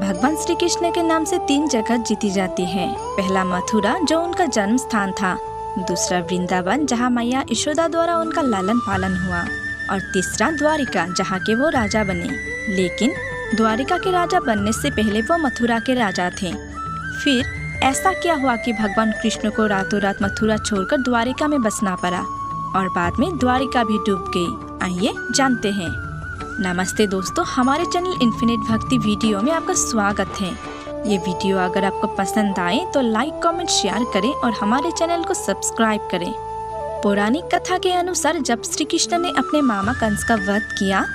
भगवान श्री कृष्ण के नाम से 3 जगह जीती जाती है। पहला मथुरा, जो उनका जन्म स्थान था। दूसरा वृंदावन, जहाँ मैया यशोदा द्वारा उनका लालन पालन हुआ। और तीसरा द्वारिका, जहाँ के वो राजा बने। लेकिन द्वारिका के राजा बनने से पहले वो मथुरा के राजा थे। फिर ऐसा क्या हुआ कि भगवान कृष्ण को रातों रात मथुरा छोड़कर द्वारिका में बसना पड़ा और बाद में द्वारिका भी डूब गई। आइए जानते हैं। नमस्ते दोस्तों, हमारे चैनल इन्फिनिट भक्ति वीडियो में आपका स्वागत है। ये वीडियो अगर आपको पसंद आए तो लाइक, कमेंट, शेयर करें और हमारे चैनल को सब्सक्राइब करें। पौराणिक कथा के अनुसार जब श्री कृष्ण ने अपने मामा कंस का वध किया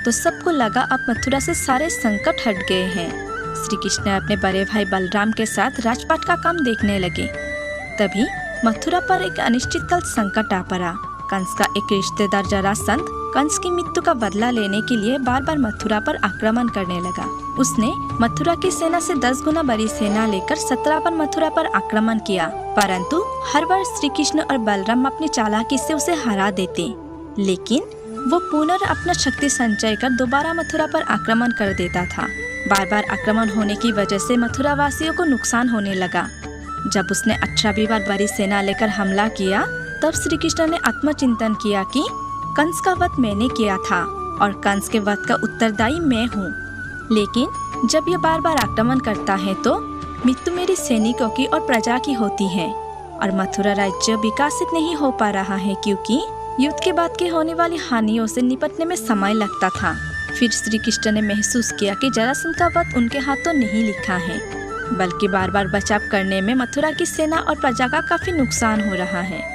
तो सबको लगा अब मथुरा से सारे संकट हट गए हैं। श्री कृष्ण अपने बड़े भाई बलराम के साथ राजपाट का काम देखने लगे। तभी मथुरा पर एक अनिश्चितकाल संकट आ पड़ा। कंस का एक रिश्तेदार जरासंध कंस की मृत्यु का बदला लेने के लिए बार बार मथुरा पर आक्रमण करने लगा। उसने मथुरा की सेना से 10 गुना बड़ी सेना लेकर 17 बार मथुरा पर आक्रमण किया, परंतु हर बार श्री कृष्ण और बलराम अपनी चालाकी से उसे हरा देते। लेकिन वो पुनः अपना शक्ति संचय कर दोबारा मथुरा पर आक्रमण कर देता था। बार बार आक्रमण होने की वजह से मथुरा वासियों को नुकसान होने लगा। जब उसने 18वीं बार बड़ी सेना लेकर हमला किया तब श्री कृष्ण ने आत्मचिंतन किया कि कंस का वध मैंने किया था और कंस के वध का उत्तरदायी मैं हूँ। लेकिन जब यह बार बार आक्रमण करता है तो मृत्यु मेरी सैनिकों की और प्रजा की होती है और मथुरा राज्य विकसित नहीं हो पा रहा है, क्योंकि युद्ध के बाद के होने वाली हानियों से निपटने में समय लगता था। फिर श्री कृष्ण ने महसूस किया कि जरासंध का वध उनके हाथों नहीं लिखा है, बल्कि बार बार बचाव करने में मथुरा की सेना और प्रजा का काफी नुकसान हो रहा है।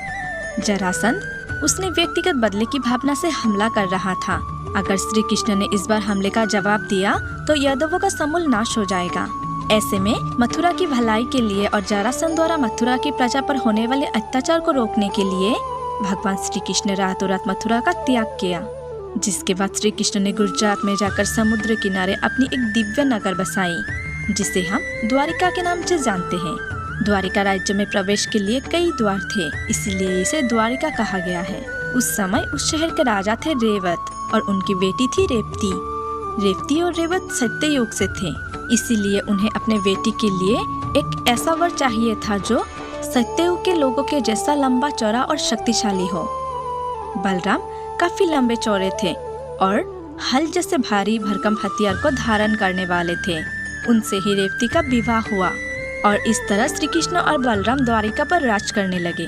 जरासंध उसने व्यक्तिगत बदले की भावना से हमला कर रहा था। अगर श्री कृष्ण ने इस बार हमले का जवाब दिया तो यादवों का समूल नाश हो जाएगा। ऐसे में मथुरा की भलाई के लिए और जरासंध द्वारा मथुरा की प्रजा पर होने वाले अत्याचार को रोकने के लिए भगवान श्री कृष्ण ने रातों रात मथुरा का त्याग किया। जिसके बाद श्री कृष्ण ने गुजरात में जाकर समुद्र किनारे अपनी एक दिव्य नगर बसाई, जिसे हम द्वारिका के नाम से जानते हैं। द्वारिका राज्य में प्रवेश के लिए कई द्वार थे, इसलिए इसे द्वारिका कहा गया है। उस समय उस शहर के राजा थे रेवत और उनकी बेटी थी रेवती। रेवती और रेवत सत्ययुग से थे, इसीलिए उन्हें अपने बेटी के लिए एक ऐसा वर चाहिए था जो सत्ययुग के लोगों के जैसा लंबा, चौड़ा और शक्तिशाली हो। बलराम काफी लंबे चौड़े थे और हल जैसे भारी भरकम हथियार को धारण करने वाले थे। उनसे ही रेवती का विवाह हुआ और इस तरह श्री कृष्ण और बलराम द्वारिका पर राज करने लगे।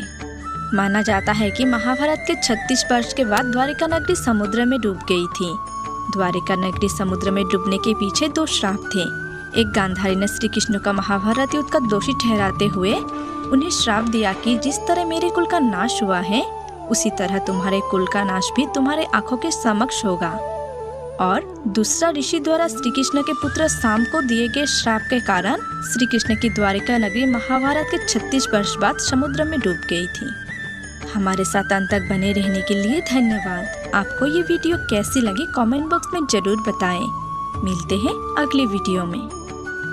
माना जाता है कि महाभारत के 36 वर्ष के बाद द्वारिका नगरी समुद्र में डूब गई थी। द्वारिका नगरी समुद्र में डूबने के पीछे 2 श्राप थे। एक गांधारी ने श्री कृष्ण का महाभारत युद्ध का दोषी ठहराते हुए उन्हें श्राप दिया कि जिस तरह मेरे कुल का नाश हुआ है उसी तरह तुम्हारे कुल का नाश भी तुम्हारे आंखों के समक्ष होगा। और दूसरा ऋषि द्वारा श्री कृष्ण के पुत्र साम को दिए गए श्राप के कारण श्री कृष्ण की द्वारिका नगरी महाभारत के 36 वर्ष बाद समुद्र में डूब गई थी। हमारे साथ अंत तक बने रहने के लिए धन्यवाद। आपको ये वीडियो कैसी लगी कमेंट बॉक्स में जरूर बताएं। मिलते हैं अगले वीडियो में।